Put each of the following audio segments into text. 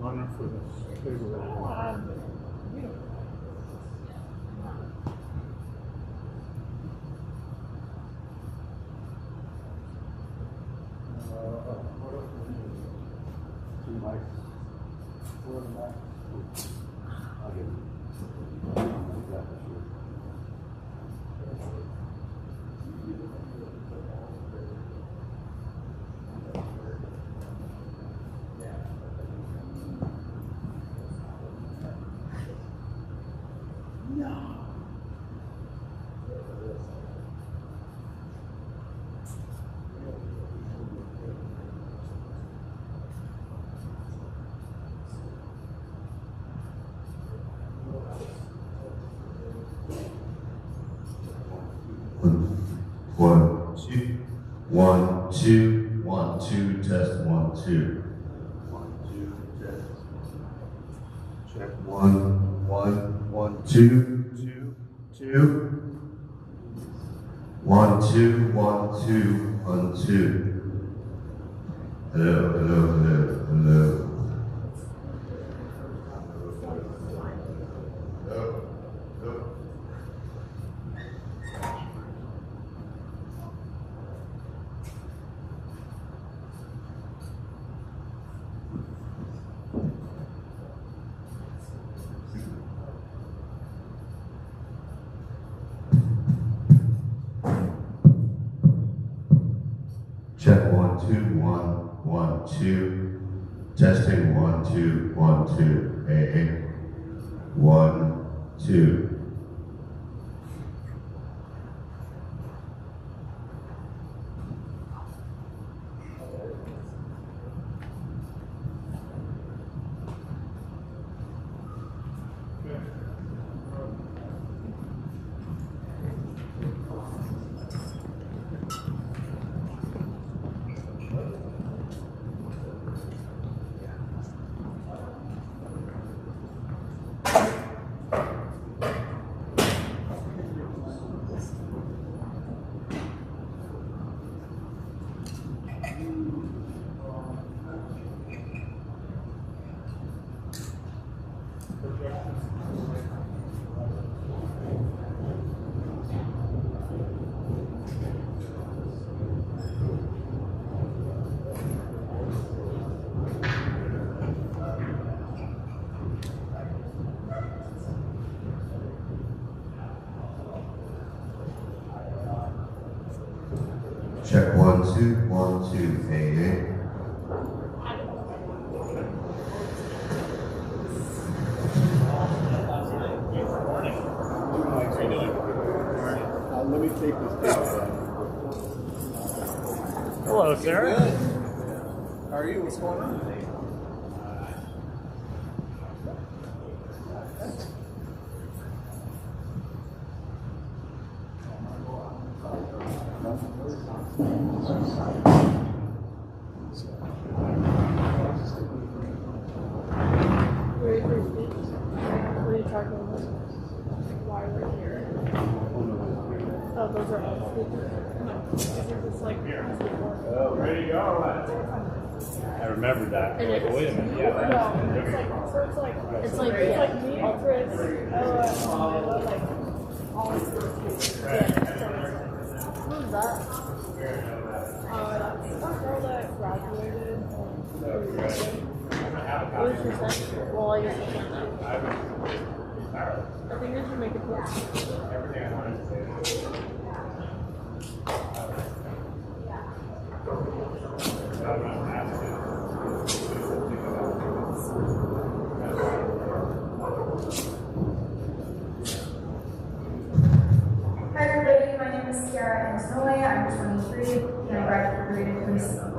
runner for this table. Two mics. Four mics. I'll get it. One, two, 1, 2, test 1, 2. 1, 2, test. Check 1, 1, 1, 2, 2. 1, 2, 1, 2, 1, 2. Hello, hello, hello, hello. Check 1, 2, 1, 1, 2. Testing 1, 2, 1, 2. Hey, 1, 2. Check 1, 2, 1, 2. Hey. Let me take this down. Hello, Sarah. Good. How are you? What's going on? What are you talking about? Why we're here? Oh, those are all speakers. No, these are just like Oh, ready to go. I remembered that. And Like, wait a minute. No, it's like so it's like me, Chris, Ella, like all of these speakers. Who's that? That's that girl that graduated. What was she saying? Well, I guess I can't know. I think we should make a plan. Everything I wanted to say. Hi everybody, my name is Ciara Antonoy. I'm 23 and I graduated from school.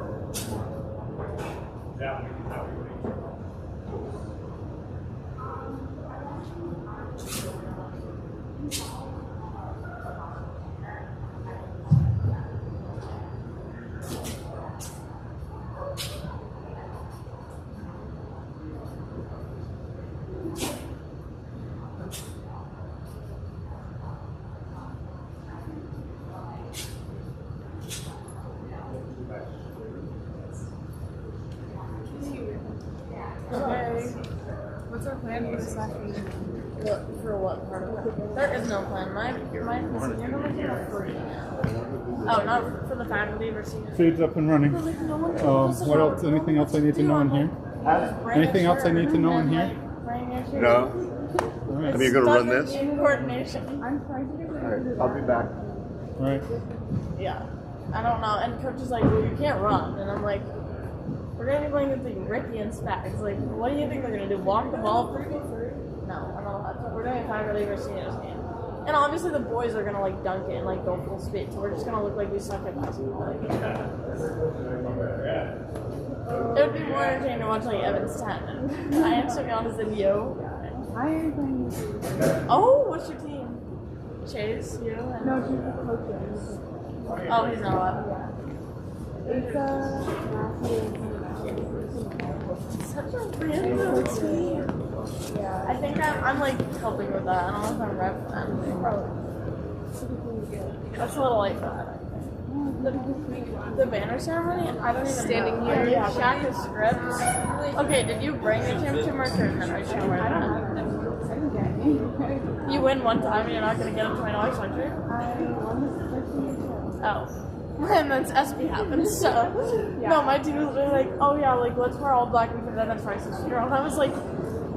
Okay. What's our plan for this afternoon? What, for what part of it? There is no plan. My you're gonna look at free now. Oh, not for the faculty versus students. Food's up and running. But, like, no one knows What else? Anything else I need to know in here? Anything else I need to know in here? No. Alright. I mean, you're gonna run this? Coordination. Alright, I'll be back. Alright. Yeah. I don't know. And coach is like, well, you can't run. And I'm like, we're gonna be playing with the Ricky and Spags. Like, what do you think they're gonna do? Walk the ball through? No, I don't know. We're doing a faculty versus seniors game. And obviously the boys are gonna like dunk it and like go full speed. So we're just gonna look like we suck at basketball. Like, it would be more entertaining to watch like Evans 10. And I am to be honest than you. Oh, what's your team? Chase, you? And... No, she's the coach. Oh, he's not allowed. It's Such a random team. yeah. I think I'm like helping with that. I don't know if I'm rep that. That's a little like that. The banner ceremony? I don't even Standing know. here. Yeah, Shaq is scripts. Okay, did you bring the championship marker and then I should wear that? You win one time and you're not going to get a $20 sweatshirt? Oh. And then SB happens, so. No, my team was literally like, oh yeah, like, let's wear all black and pretend that's Price's Funeral. And I was like,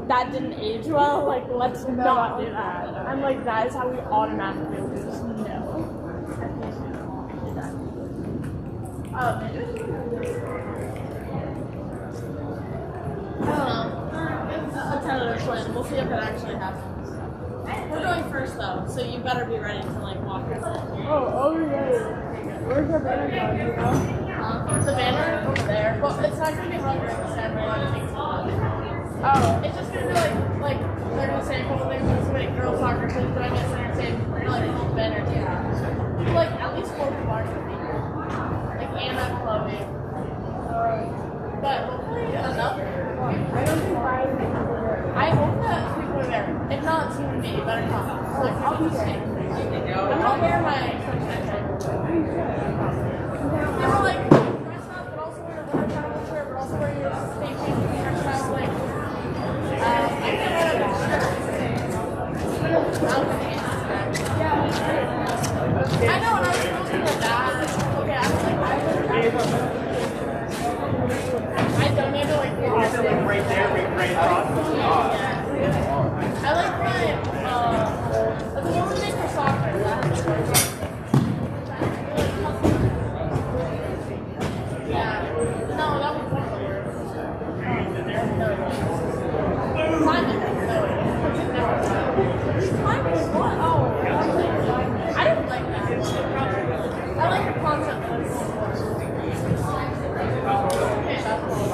that didn't age well, like, let's not do that. I'm like, that is how we automatically lose. No. Oh, maybe. I don't know. It's a tentative plan. We'll see if it actually happens. We're going first though, so you better be ready to like walk us in. Oh, yeah. Where's our banner going? You know? The banner over there. Well, it's not gonna be hung during the ceremony. I think it's on. Oh. It's just gonna be like they're gonna say a couple things. There's gonna be girls soccer team joining us, and they're saying we're gonna like hold the banner too. Like at least 4 people are gonna be here. Like Anna, Chloe. But hopefully enough. I don't think I hope that people are there. If not, team me, you better come. Like, I'll be there. I'll wear my they were like, dress up, but also wear a winter travel shirt, but also wear your state hairstyle. Like, I can't wear that shirt. I know, and I was supposed to do that. Okay, I was like, I donated like Right there, right across. I like my, the one we make for soccer. Yeah. No, that was one of the words. Climbing. Climbing is what? Oh. I didn't like that. I like the concept of it. Okay, that's cool.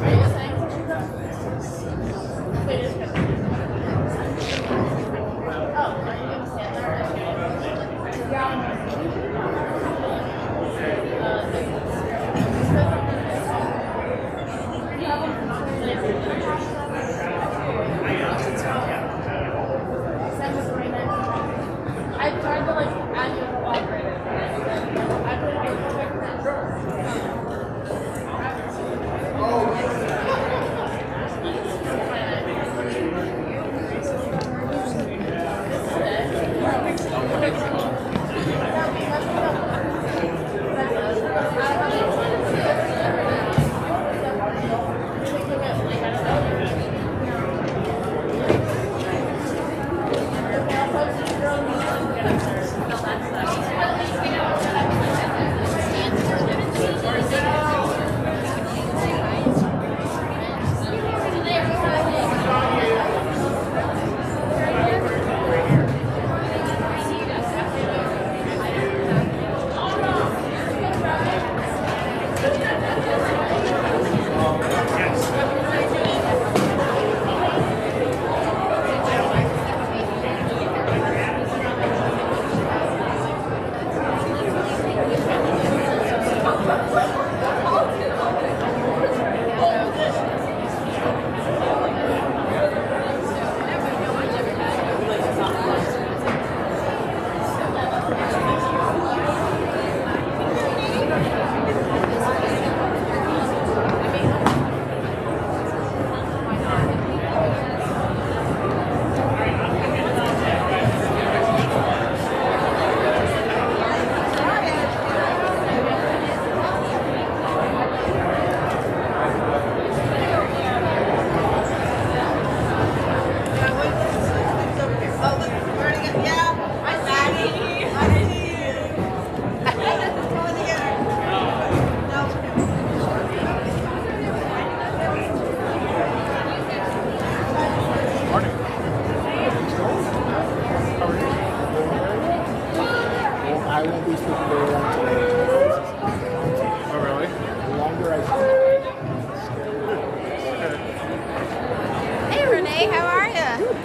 Are you saying something? Wait, is it? Oh, are you going to stand there? I tried to like add you a operator. I put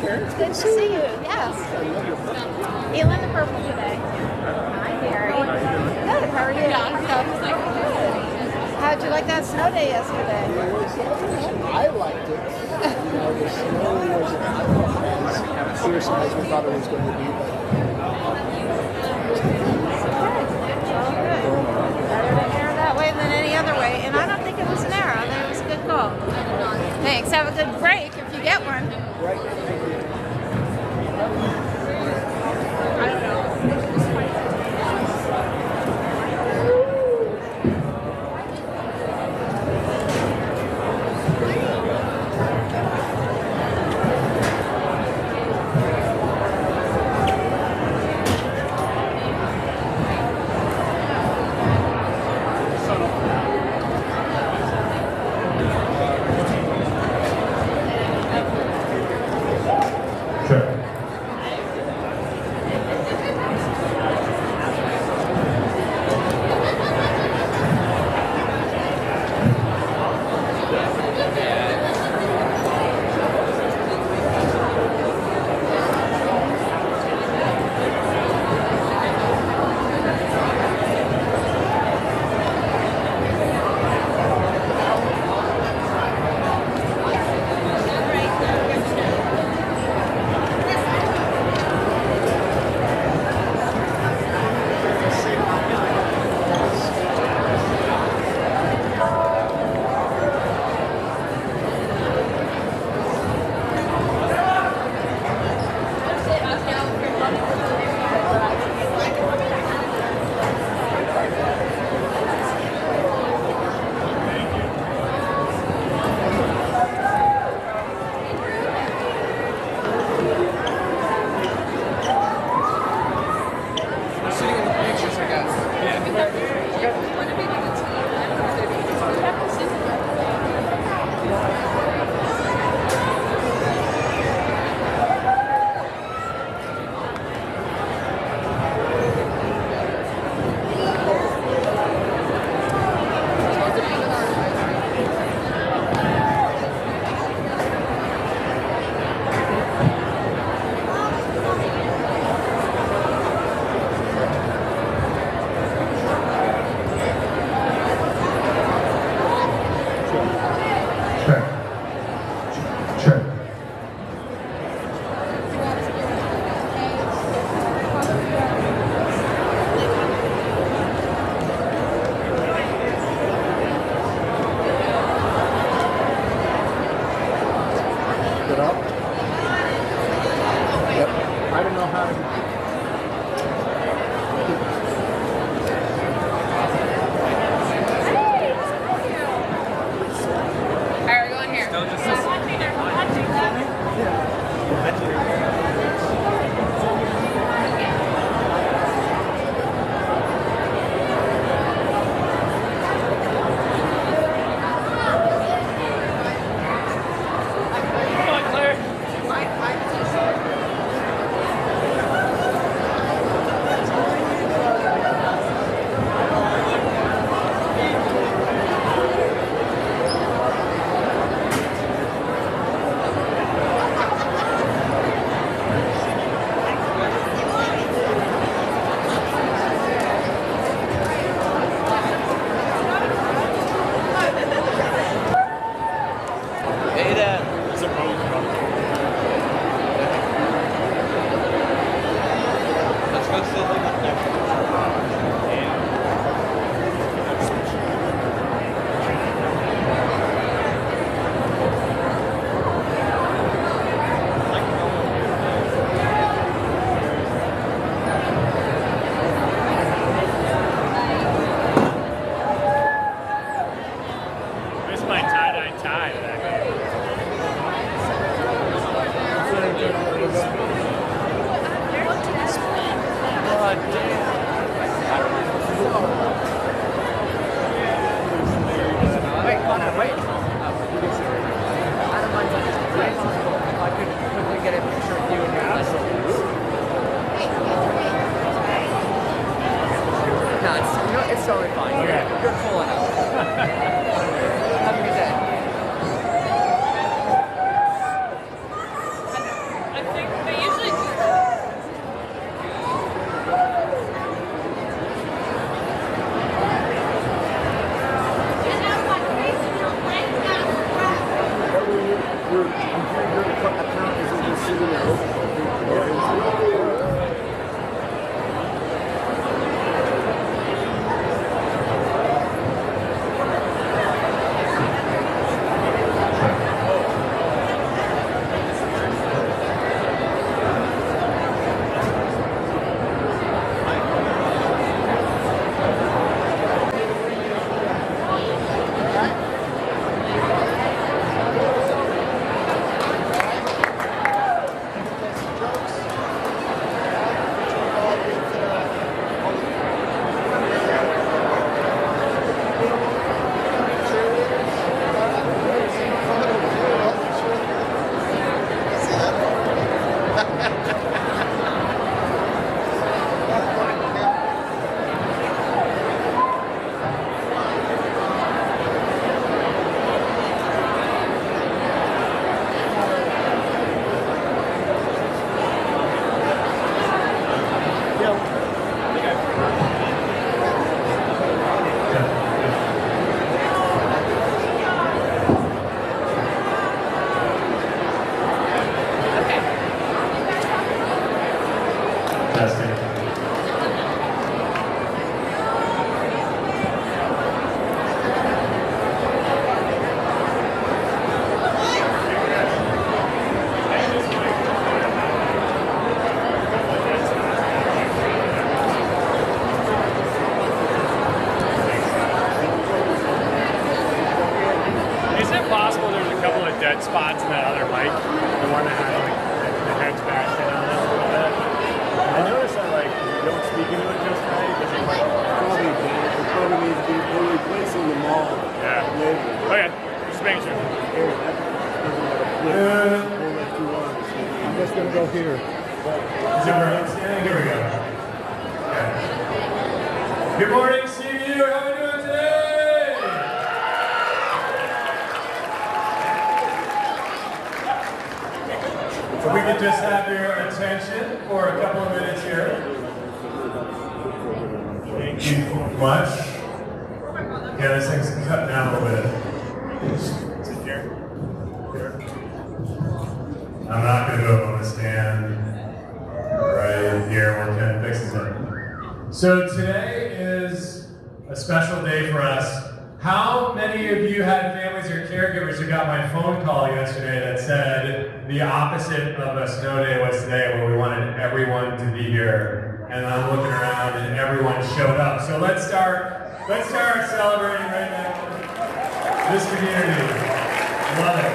Good to see you. Yes. Feeling the purple today. Hi, Gary. Good. How are you? How'd you like that snow day yesterday? I liked it. You know, the snow wasn't as fierce as we thought it was going to be. Better to err that way than any other way. And I don't think it was an error. I think it was a good call. Thanks. Have a good break if you get one. I don't know. Alright, we're going here. your account isn't just sitting there open. Is it possible there's a couple of dead spots in that other mic? The one that had like the heads bashed in on it a little bit. I noticed that like you don't speak into it just right. Does it like Probably needs to be we're replacing them all. yeah. Okay. Just making sure. I'm just gonna go here. Is it right? Here we go. Okay. Good morning, CU. How are we doing today? If we could just have your attention for a couple of minutes here. Thank you much. Yeah, this thing's cut down a little bit. Is it here? Here. I'm not going to go up on the stand right here where Ken fixes it. So today is a special day for us. How many of you had families or caregivers who got my phone call yesterday that said the opposite of a snow day was today, where we wanted everyone to be here? And I'm looking around and everyone showed up. So let's start celebrating right now. This community. Love it.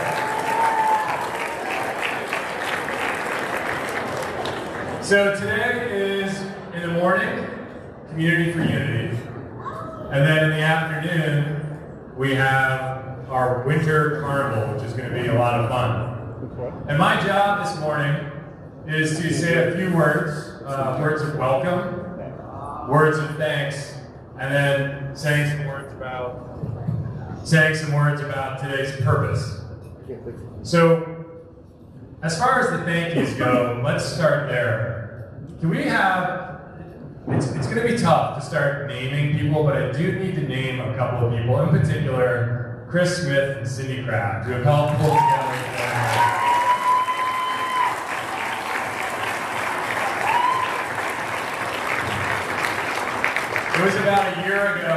So today is, in the morning, Community for Unity. And then in the afternoon, we have our winter carnival, which is going to be a lot of fun. And my job this morning is to say a few words, words of welcome, words of thanks, and then saying some words about today's purpose. So, as far as the thank yous go, let's start there. Can we have? It's going to be tough to start naming people, but I do need to name a couple of people, in particular, Chris Smith and Cindy Kraft, who have helped pull together. It was about a year ago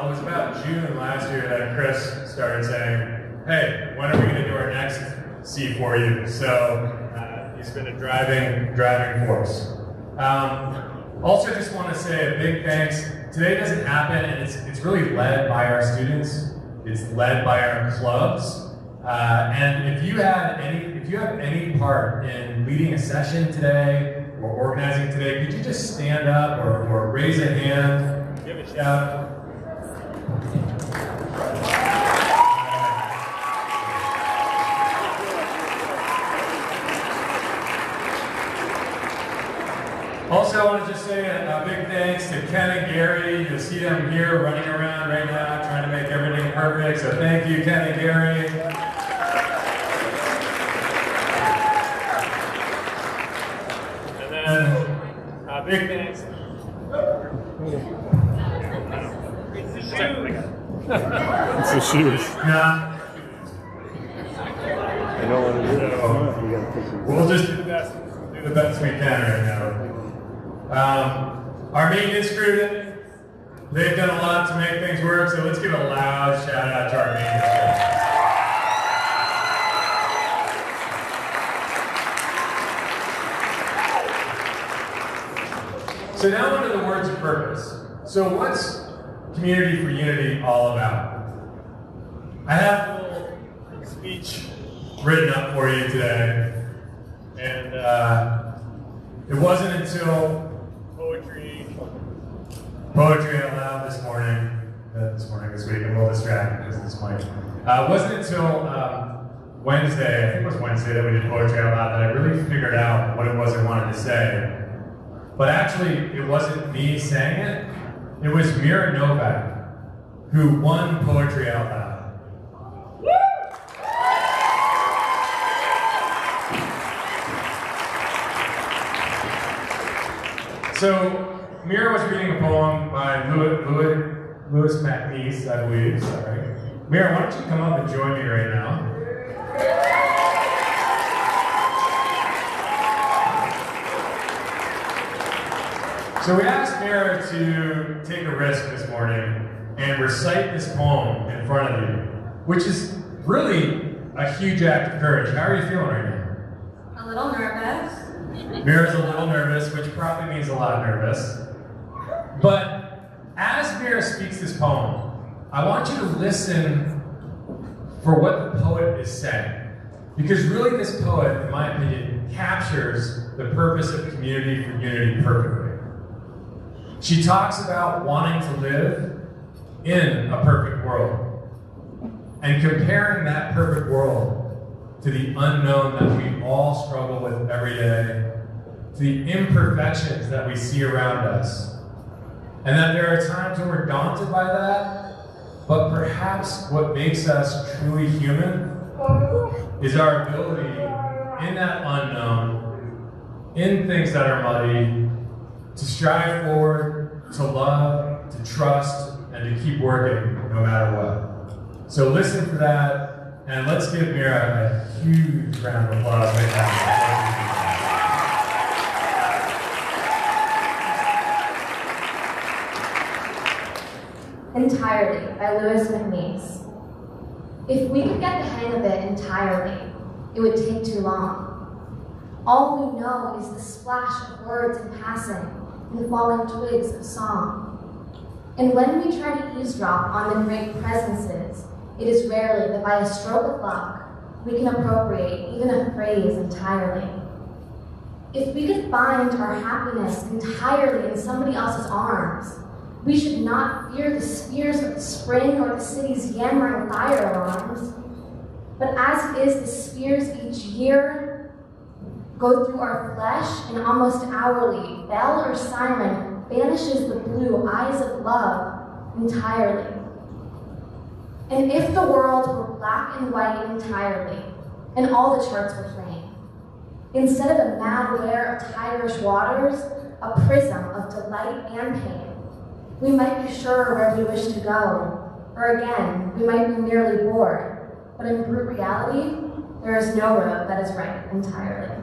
it was about June last year that Chris started saying, hey, when are we going to do our next C4U? So he's been a driving force. Also, just want to say a big thanks. Today doesn't happen, and it's really led by our students. It's led by our clubs. And if you have any part in leading a session today or organizing today, could you just stand up or raise a hand, give a shout? Also, I want to just say a big thanks to Ken and Gary. You'll see them here running around right now, trying to make everything perfect. So thank you, Ken and Gary. And then big thanks. It's the shoes. Yeah. So we'll just do the best we can right now. Our maintenance crew, they've done a lot to make things work, so let's give a loud shout out to our maintenance crew. So now onto the words of purpose. So what's Community for Unity all about? I have a little speech written up for you today, and it wasn't until Poetry Out Loud this morning, this week, I'm a little distracted because of this mic. It wasn't until Wednesday, I think it was Wednesday, that we did Poetry Out Loud that I really figured out what it was I wanted to say. But actually, it wasn't me saying it. It was Mira Novak, who won Poetry Out Loud. So, Mira was reading a poem by Louis MacNeice, I believe. Sorry. Mira, why don't you come up and join me right now? So we asked Mira to take a risk this morning and recite this poem in front of you, which is really a huge act of courage. How are you feeling right now? A little nervous. Mira's a little nervous, which probably means a lot nervous. But as Mira speaks this poem, I want you to listen for what the poet is saying. Because really this poet, in my opinion, captures the purpose of Community for Unity perfectly. She talks about wanting to live in a perfect world and comparing that perfect world to the unknown that we all struggle with every day, to the imperfections that we see around us. And that there are times when we're daunted by that, but perhaps what makes us truly human is our ability in that unknown, in things that are muddy, to strive forward, to love, to trust, and to keep working no matter what. So listen for that, and let's give Mira a huge round of applause right now. Entirely by Louis MacNeice. If we could get the hang of it entirely, it would take too long. All we know is the splash of words in passing and the falling twigs of song. And when we try to eavesdrop on the great presences, it is rarely that by a stroke of luck, we can appropriate even a phrase entirely. If we could find our happiness entirely in somebody else's arms, we should not fear the spears of the spring or the city's yammering fire alarms. But as it is, the spears each year go through our flesh, and almost hourly, bell or siren banishes the blue eyes of love entirely. And if the world were black and white entirely, and all the charts were plain, instead of a mad glare of tigerish waters, a prism of delight and pain, we might be sure where we wish to go, or again, we might be merely bored, but in brute reality, there is no road that is right entirely.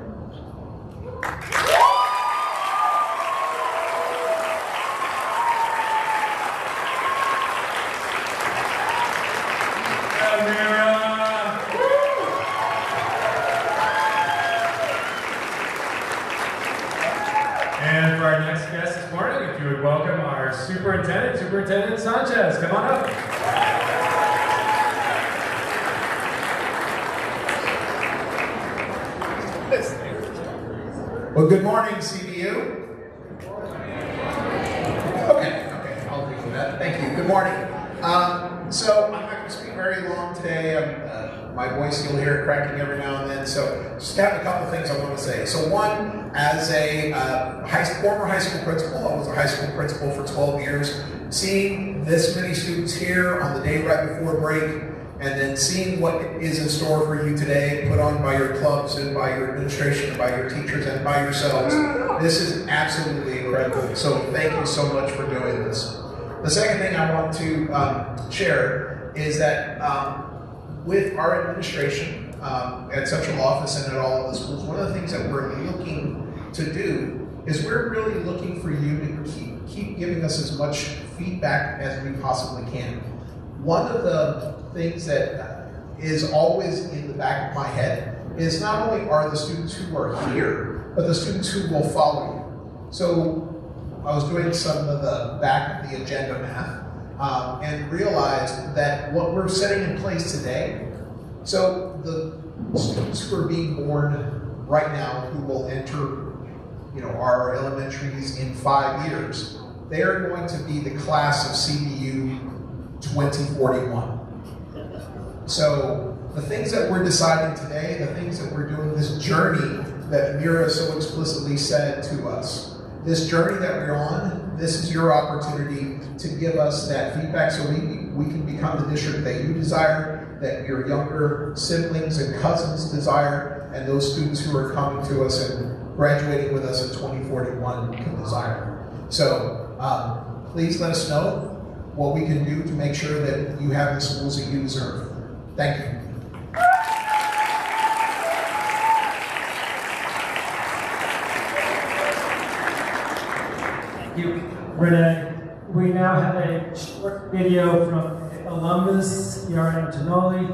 And for our next guest this morning, if you would welcome our Superintendent Sanchez. Come on up. Well, good morning, CBU. Okay, I'll agree with that. Thank you. Good morning. So I'm not going to speak very long today. My voice you'll hear cracking every now and then. So just have a couple things I want to say. So one, as a former high school principal, I was a high school principal for 12 years. Seeing this many students here on the day right before break, and then seeing what is in store for you today, put on by your clubs and by your administration and by your teachers and by yourselves, this is absolutely incredible. So thank you so much for doing this. The second thing I want to share is that with our administration, at central office and at all of the schools, one of the things that we're looking to do is we're really looking for you to keep giving us as much feedback as we possibly can. One of the things that is always in the back of my head is not only are the students who are here, but the students who will follow you. So I was doing some of the back of the agenda math and realized that what we're setting in place today, so the students who are being born right now who will enter our elementaries in 5 years, they are going to be the class of CBU 2041. So the things that we're deciding today, the things that we're doing, this journey that Mira so explicitly said to us, this journey that we're on, this is your opportunity to give us that feedback so we can become the district that you desire, that your younger siblings and cousins desire, and those students who are coming to us and graduating with us in 2041 can desire. So please let us know what we can do to make sure that you have the schools that you deserve. Thank you. Thank you, Renee. We now have a short video from alumnus Yara Antonelli,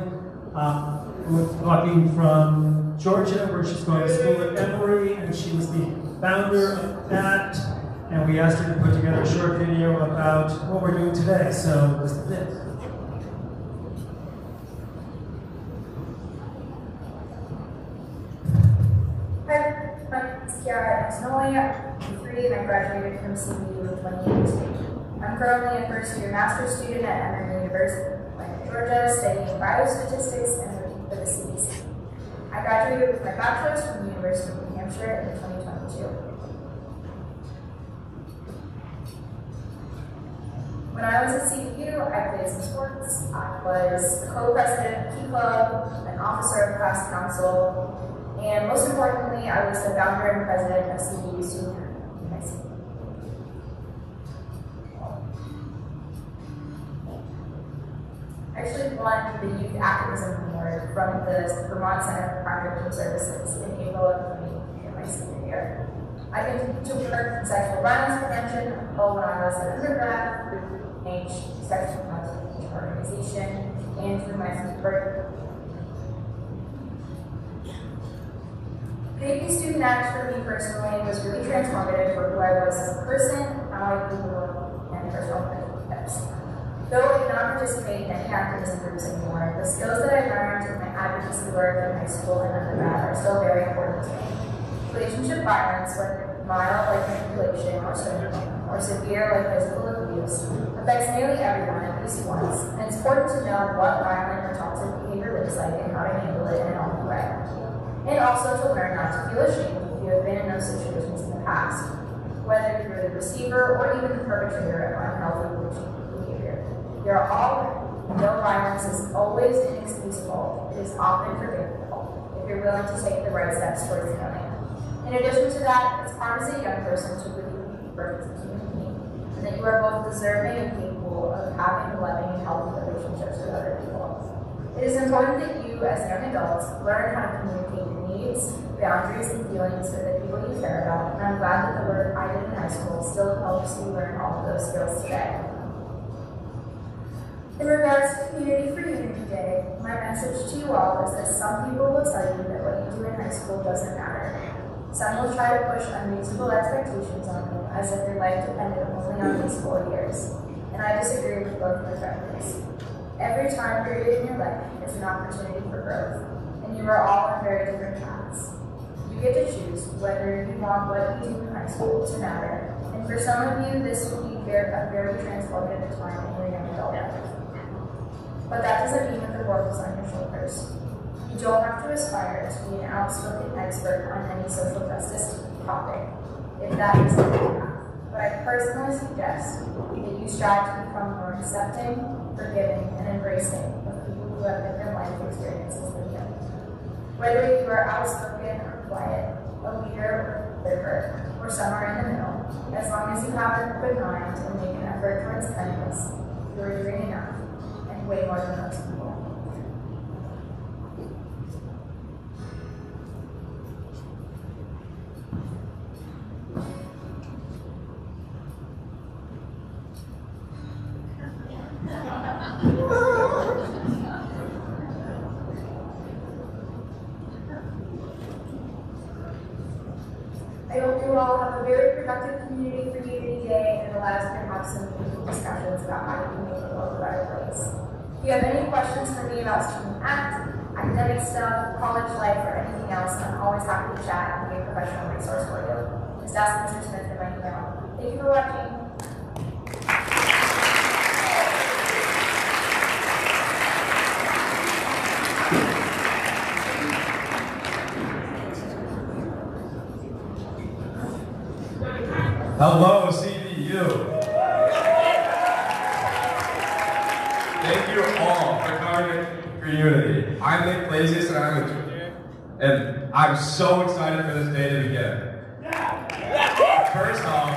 who is talking from Georgia, where she's going to school at Emory, and she was the founder of that. And we asked her to put together a short video about what we're doing today. So this is it. Hi, my name is Kiara Antonelli. I'm 3 and I graduated from CBU in 2018. I'm currently a first-year master's student at Emory University in Georgia, studying biostatistics and working for the CDC. I graduated with my bachelor's from the University of New Hampshire in 2022. When I was at CBU, I played some sports. I was the co-president of Key Club, an officer of class council, and most importantly, I was the founder and president of CBU Student Union. I actually won the Youth Activism Award from the Vermont Center for Crime Victim Services in April of 2020 in my senior year. I continued to work in sexual violence prevention when I was an undergrad through Sexual Violence Organization and through my work. Creating Student Act for me personally was really transformative for who I was as a person, how I view the world, and personal relationships. Though I do not participate in any activism groups anymore, the skills that I learned in my advocacy work in high school and undergrad are still very important to me. Relationship violence, whether mild like manipulation or severe like physical abuse, affects nearly everyone at least once, and it's important to know what violent or toxic behavior looks like and how to handle it in a healthy way. And also to learn not to feel ashamed if you have been in those situations in the past, whether you're the receiver or even the perpetrator of unhealthy behavior. You're all learning. No violence is always inexcusable. It is often forgivable if you're willing to take the right steps towards healing. In addition to that, it's hard as a young person to believe you perfect as a human being, and that you are both deserving and capable of having loving and healthy relationships with other people. It is important that you, as young adults, learn how to communicate your needs, boundaries, and feelings with the people you care about, and I'm glad that the work I did in high school still helps you learn all of those skills today. In regards to Community for Unity Day, my message to you all is that some people will tell you that what you do in high school doesn't matter. Some will try to push unreasonable expectations on you as if your life depended only on these 4 years, and I disagree with both perspectives. Every time period in your life is an opportunity for growth, and you are all on very different paths. You get to choose whether you want what you do in high school to matter, and for some of you, this will be a very transformative time in your young adult life. But that doesn't mean that the world is on your shoulders. You don't have to aspire to be an outspoken expert on any social justice topic, if that is the path. But I personally suggest that you strive to become more accepting, forgiving, and embracing of people who have different life experiences than you. Whether you are outspoken or quiet, a leader or a observer, or somewhere in the middle, as long as you have an open mind and make an effort towards kindness, you are doing enough, and way more than most people. you all have a very productive community for Unity Day and allow us to have some meaningful discussions about how we can make the world a better place. If you have any questions for me about Student Act, academic stuff, college life, or anything else, I'm always happy to chat and be a professional resource for you. Just ask Mr. Smith in my email. Thank you for watching. Hello, CVU. Thank you all for coming for Unity. I'm Nick Blasius and I'm a junior, and I'm so excited for this day to begin. First off,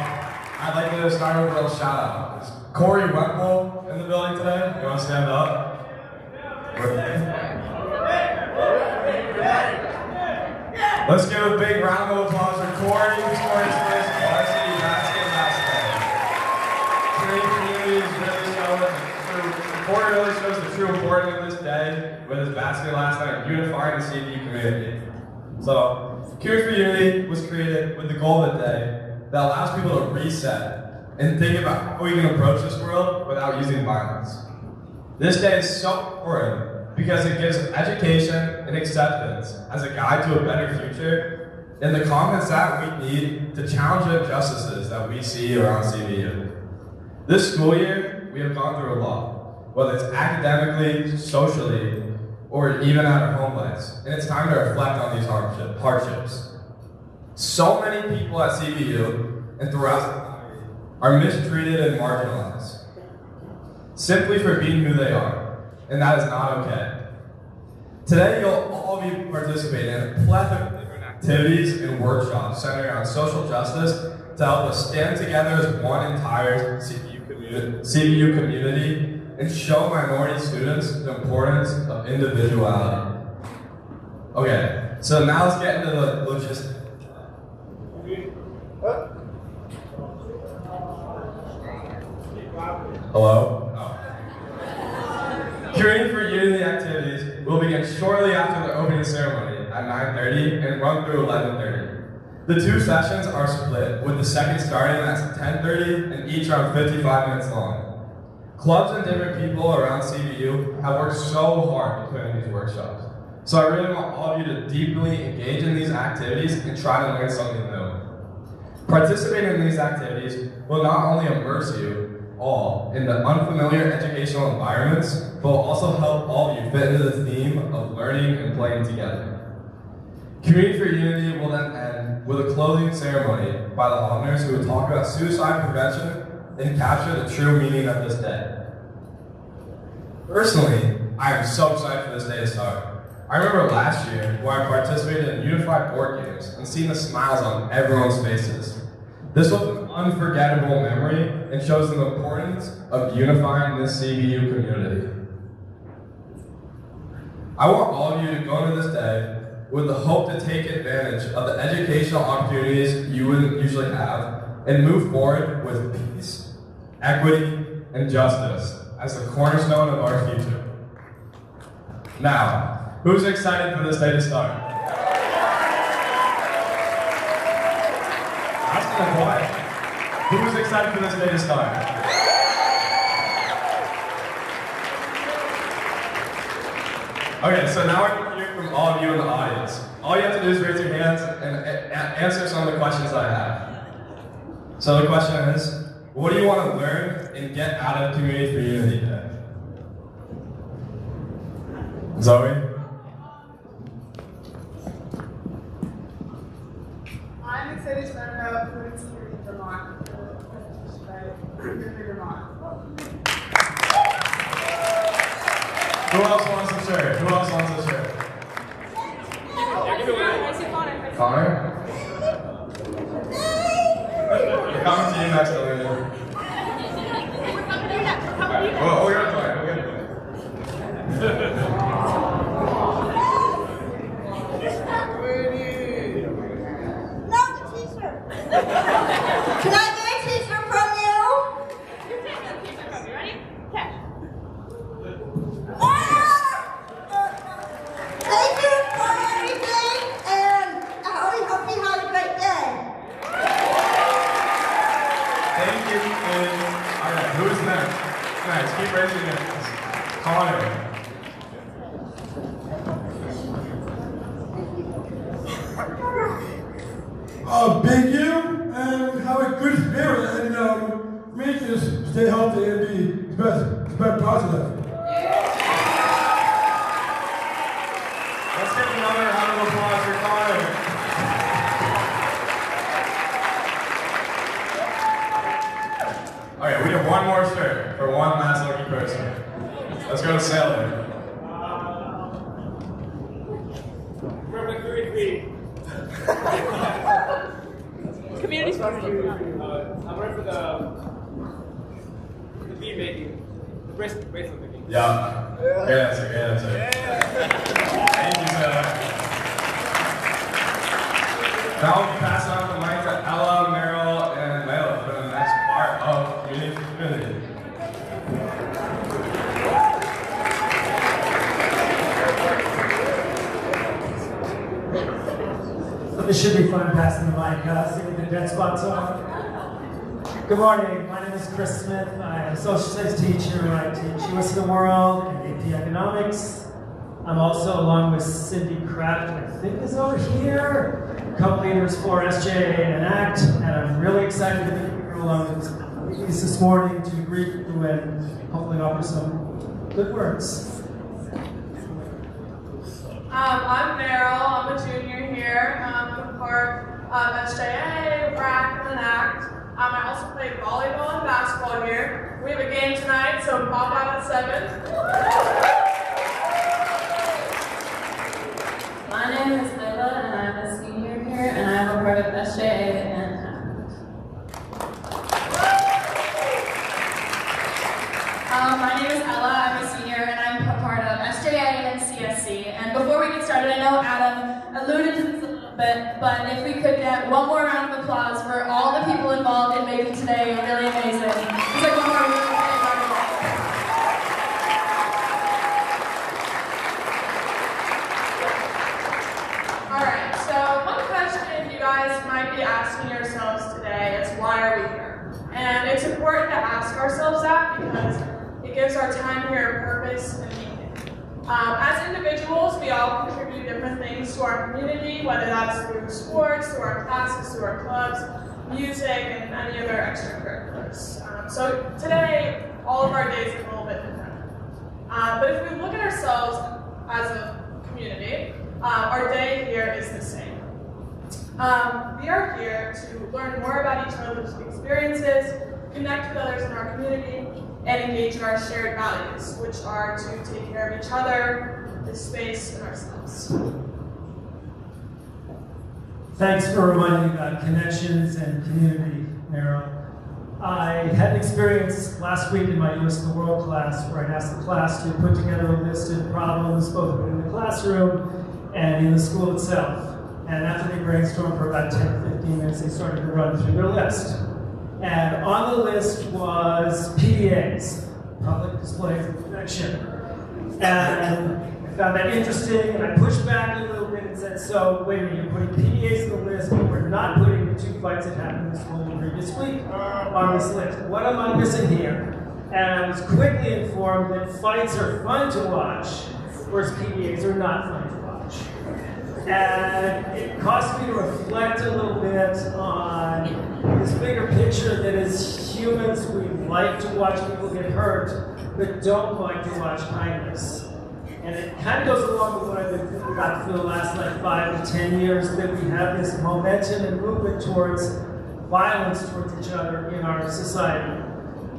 I'd like to start with a little shout out. Is Corey Wemple in the building today? You want to stand up? Let's give a big round of applause for Corey, who scored his first varsity basket last day. Corey really shows the true importance of this day with his basket last night, unifying the CVU community. So, Cures for Unity was created with the goal of the day that allows people to reset and think about how we can approach this world without using violence. This day is so important because it gives education and acceptance as a guide to a better future and the confidence that we need to challenge the injustices that we see around CVU. This school year, we have gone through a lot, whether it's academically, socially, or even at our home lives, and it's time to reflect on these hardships. So many people at CVU and throughout the country are mistreated and marginalized, simply for being who they are. And that is not okay. Today, you'll all be participating in a plethora of different activities and workshops centered around social justice to help us stand together as one entire CVU community and show minority students the importance of individuality. Okay, so now let's get into the logistics. Hello? Curing for Unity activities will begin shortly after the opening ceremony at 9:30 and run through 11:30. The two sessions are split, with the second starting at 10:30 and each around 55 minutes long. Clubs and different people around CVU have worked so hard to put in these workshops. So I really want all of you to deeply engage in these activities and try to learn something new. Participating in these activities will not only immerse you all in the unfamiliar educational environments, but will also help all of you fit into the theme of learning and playing together. Community for Unity will then end with a closing ceremony by the honors who will talk about suicide prevention and capture the true meaning of this day. Personally, I am so excited for this day to start. I remember last year where I participated in unified board games and seeing the smiles on everyone's faces. This was an unforgettable memory and shows the importance of unifying this CVU community. I want all of you to go into this day with the hope to take advantage of the educational opportunities you wouldn't usually have and move forward with peace, equity, and justice as the cornerstone of our future. Now, who's excited for this day to start? That's kind of quiet. Who's excited for this day to start? Okay, so now we're going to hear from all of you in the audience. All you have to do is raise your hands and answer some of the questions that I have. So the question is, what do you want to learn and get out of Community for Unity Day? Zoe? I'm excited to learn about food insecurity in Vermont. Who else wants a shirt? Who else wants a shirt? Connor? We're coming to you next, Olivia. Well, we're gonna join. Can I get a t-shirt from you? Thank you for everything, and I only hope keep raising it. Connor. Thank you, and have a good spirit, and make this stay healthy and be best positive. Let's give another round of applause for Connor. Okay, we have one more shirt for one last lucky person. Let's go to Sailor. Perfect 3-3. Community sports. I'm ready for the bead making, the bracelet making. Yeah. Great answer, great answer. Thank you, Sailor. Now we'll be passing on the mic to Ella, Meryl, and Layla for the next part of Community. This should be fun passing the mic, see what the dead spots are. Good morning, my name is Chris Smith. I'm a social studies teacher and I teach US in the World and AP Economics. I'm also, along with Cindy Kraft, I think is over here, co-leaders for SJA and ACT, and I'm really excited to be here along with ladies this morning to greet you and hopefully offer some good words. I'm Meryl. I'm a junior here. I'm part of SJA, RAC, and ACT. I also play volleyball and basketball here. We have a game tonight, so pop out at 7. My name is Layla, and I'm a senior here, and I'm a part of SJA and ACT. My name is Ella. I'm a senior, and I'm a part of SJA and CSC. And before we get started, I know Adam alluded to this a little bit, but if we could get one more round of applause for all the people involved in making today really amazing. It's like one more really big round of applause. All right, so one question you guys might be asking yourselves today is, why are we here? And it's important to ask ourselves that because it gives our time here a purpose and meaning. As individuals, we all contribute different things to our community, whether that's through sports, through our classes, through our clubs, music, and any other extracurriculars. So today, all of our days are a little bit different. But if we look at ourselves as a community, our day here is the same. We are here to learn more about each other's experiences, connect with others in our community, and engage in our shared values, which are to take care of each other, the space, and ourselves. Thanks for reminding me about connections and community, Meryl. I had an experience last week in my US in the World class where I asked the class to put together a list of problems both in the classroom and in the school itself. And after they brainstormed for about 10 or 15 minutes, they started to run through their list. And on the list was PDAs, public displays of affection. And I found that interesting, and I pushed back a little bit and said, so wait a minute, you're putting PDAs on the list, but we're not putting the 2 fights that happened in the school the previous week on this list. What am I missing here? And I was quickly informed that fights are fun to watch, whereas PDAs are not fun to watch. And it caused me to reflect a little bit on this bigger picture that as humans, we like to watch people get hurt, but don't like to watch kindness. And it kind of goes along with what I've been thinking about for the last 5 to 10 years, that we have this momentum and movement towards violence towards each other in our society.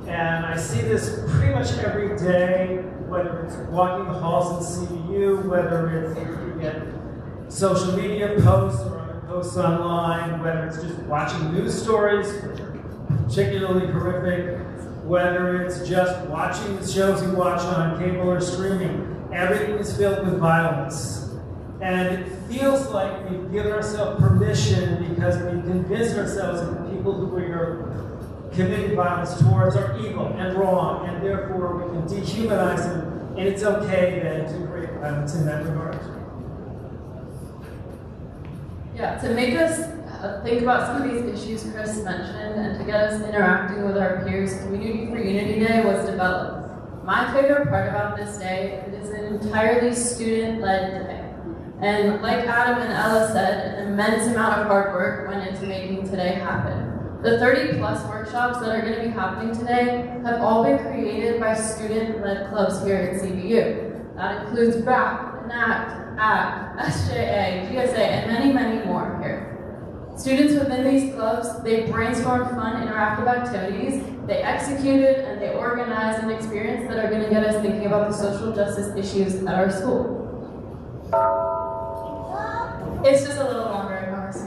And I see this pretty much every day, whether it's walking the halls in CVU, whether it's you get social media posts or other posts online, whether it's just watching news stories, which are particularly horrific, whether it's just watching the shows you watch on cable or streaming. Everything is filled with violence. And it feels like we've given ourselves permission because we've convinced ourselves that the people who we are committing violence towards are evil and wrong, and therefore we can dehumanize them, and it's okay then to create violence in that regard. Yeah, to make us think about some of these issues Chris mentioned and to get us interacting with our peers, Community for Unity Day was developed. My favorite part about this day is an entirely student-led day. And like Adam and Ella said, an immense amount of hard work went into making today happen. The 30+ workshops that are going to be happening today have all been created by student-led clubs here at CBU. That includes BRAC, ENACT, ACT, SJA, GSA, and many, many more here. Students within these clubs, they brainstormed fun, interactive activities, they executed, and they organized an experience that are going to get us thinking about the social justice issues at our school. It's just a little longer, I promise.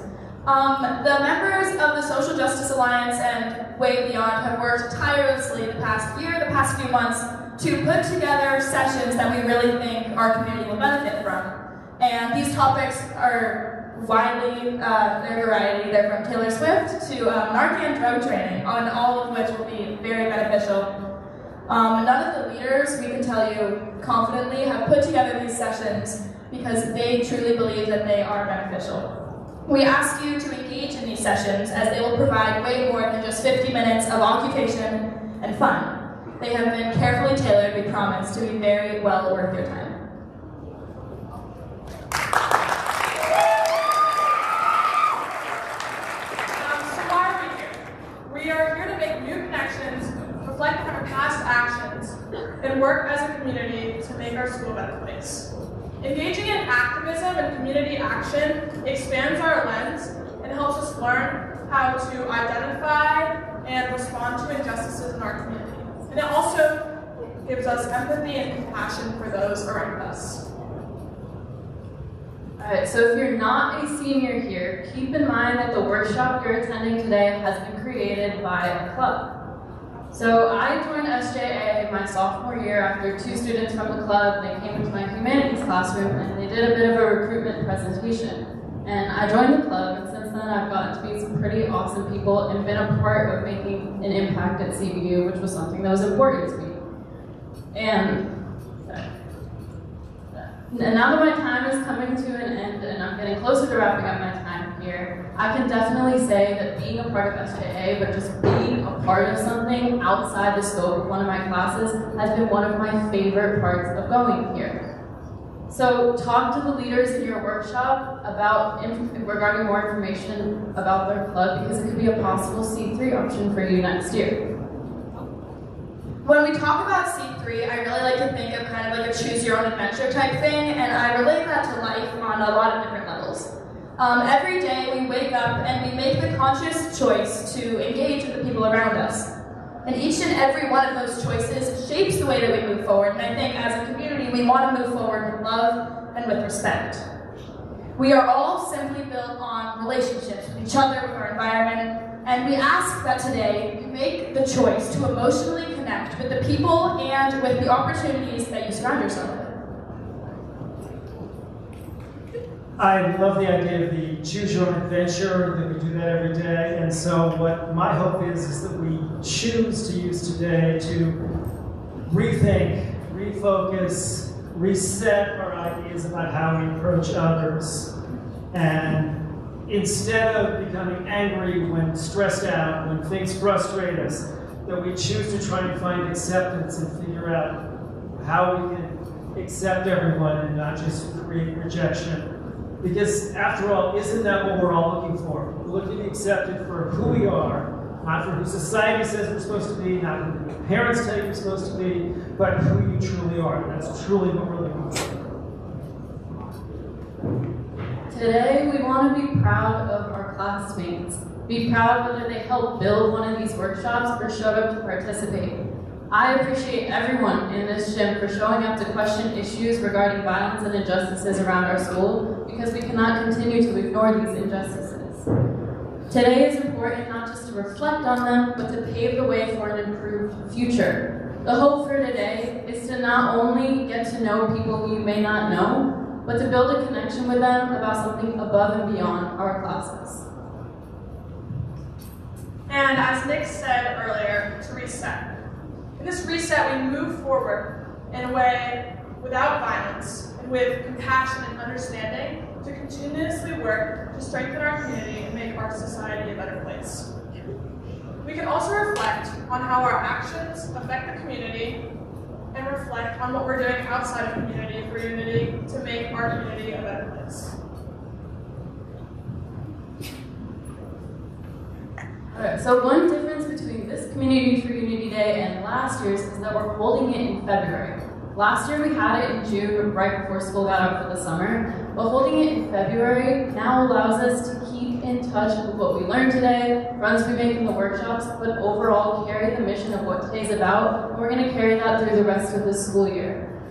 The members of the Social Justice Alliance and Way Beyond have worked tirelessly the past year, the past few months, to put together sessions that we really think our community will benefit from. And these topics are widely, their variety. They're from Taylor Swift to Narcan drug training, on all of which will be very beneficial. None of the leaders, we can tell you confidently, have put together these sessions because they truly believe that they are beneficial. We ask you to engage in these sessions as they will provide way more than just 50 minutes of occupation and fun. They have been carefully tailored, we promise, to be very well worth your time. So why are we here? We are here to make new connections, reflect on our past actions, and work as a community to make our school a better place. Engaging in activism and community action expands our lens and helps us learn how to identify and respond to injustices in our community. And it also gives us empathy and compassion for those around us. Alright, so if you're not a senior here, keep in mind that the workshop you're attending today has been created by a club. So I joined SJA my sophomore year after 2 students from the club, they came into my humanities classroom and they did a bit of a recruitment presentation. And I joined the club, and since then I've gotten to meet some pretty awesome people and been a part of making an impact at CBU, which was something that was important to me. And now that my time is coming to an end and I'm getting closer to wrapping up my time here, I can definitely say that being a part of SJA, but just being a part of something outside the scope of one of my classes, has been one of my favorite parts of going here. So talk to the leaders in your workshop regarding more information about their club, because it could be a possible C3 option for you next year. When we talk about C3, I really like to think of kind of like a choose-your-own-adventure type thing, and I relate that to life on a lot of different levels. Every day we wake up and we make the conscious choice to engage with the people around us. And each and every one of those choices shapes the way that we move forward, and I think as a community we want to move forward with love and with respect. We are all simply built on relationships with each other, with our environment, and we ask that today you make the choice to emotionally connect with the people and with the opportunities that you surround yourself with. I love the idea of the choose your own adventure, that we do that every day. And so what my hope is that we choose to use today to rethink, refocus, reset our ideas about how we approach others. And instead of becoming angry when stressed out, when things frustrate us, that we choose to try and find acceptance and figure out how we can accept everyone and not just create rejection. Because after all, isn't that what we're all looking for? We're looking to be accepted for who we are, not for who society says we're supposed to be, not who your parents tell you you're supposed to be, but who you truly are. And that's truly what we're looking for. Today, we want to be proud of our classmates. Be proud whether they helped build one of these workshops or showed up to participate. I appreciate everyone in this gym for showing up to question issues regarding violence and injustices around our school, because we cannot continue to ignore these injustices. Today is important not just to reflect on them, but to pave the way for an improved future. The hope for today is to not only get to know people who you may not know, but to build a connection with them about something above and beyond our classes. And as Nick said earlier, to reset. In this reset, we move forward in a way without violence and with compassion and understanding to continuously work to strengthen our community and make our society a better place. We can also reflect on how our actions affect the community and reflect on what we're doing outside of Community for Unity to make our community a better place. Alright, so one difference between this Community for Unity Day and last year's is that we're holding it in February. Last year we had it in June, right before school got out for the summer, but holding it in February now allows us to keep in touch with what we learned today, runs we make in the workshops, but overall carry the mission of what today's about, and we're going to carry that through the rest of the school year.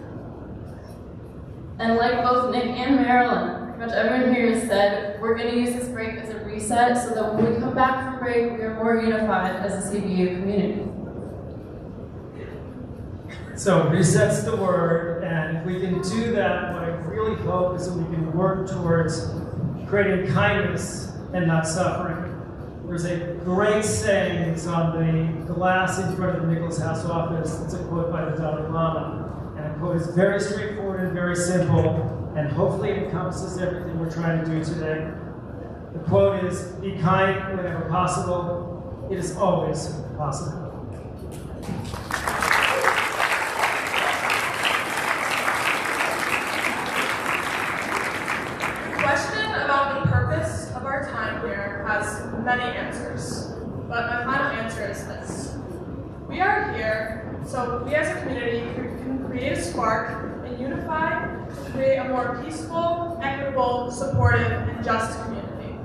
And like both Nick and Marilyn, pretty much everyone here has said, we're going to use this break as a reset so that when we come back from break, we are more unified as a CBU community. So reset's the word, and if we can do that, what I really hope is that we can work towards creating kindness and not suffering. There's a great saying that's on the glass in front of the Nicholas House office. It's a quote by the Dalai Lama, and the quote is very straightforward and very simple, and hopefully it encompasses everything we're trying to do today. The quote is, "Be kind whenever possible. It is always possible." Has many answers, but my final answer is this. We are here so we as a community can create a spark and unify to create a more peaceful, equitable, supportive, and just community.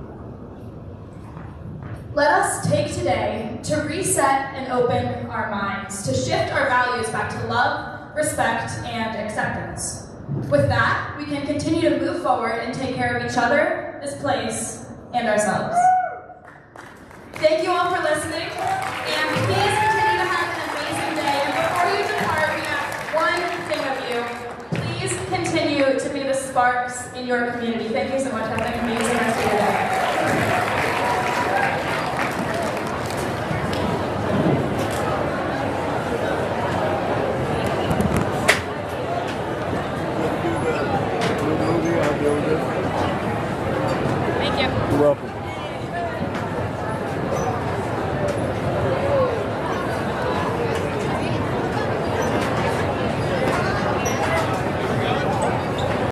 Let us take today to reset and open our minds, to shift our values back to love, respect, and acceptance. With that, we can continue to move forward and take care of each other, this place, and ourselves. Thank you all for listening, and please continue to have an amazing day. And before you depart, we ask one thing of you. Please continue to be the sparks in your community. Thank you so much. Have an amazing rest of your day.